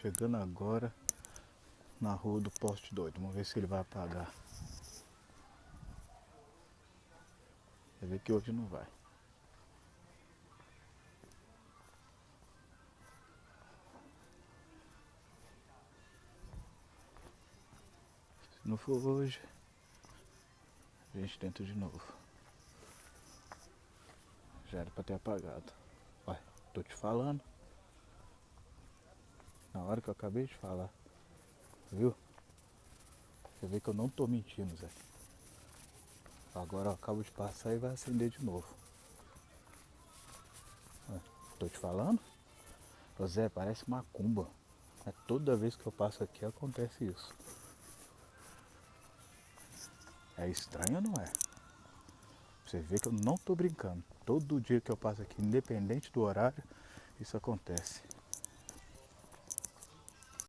chegando agora na rua do Poste Doido. Vamos ver se ele vai apagar. Vai ver que hoje não vai. Se não for hoje, a gente tenta de novo. Já era pra ter apagado. Olha, tô te falando. Na hora que eu acabei de falar. Viu? Você vê que eu não tô mentindo, Zé. Agora eu acabo de passar e vai acender de novo. Olha, tô te falando. Ô Zé, parece macumba. É toda vez que eu passo aqui acontece isso. É estranho ou não é? Você vê que eu não tô brincando. Todo dia que eu passo aqui, independente do horário, isso acontece.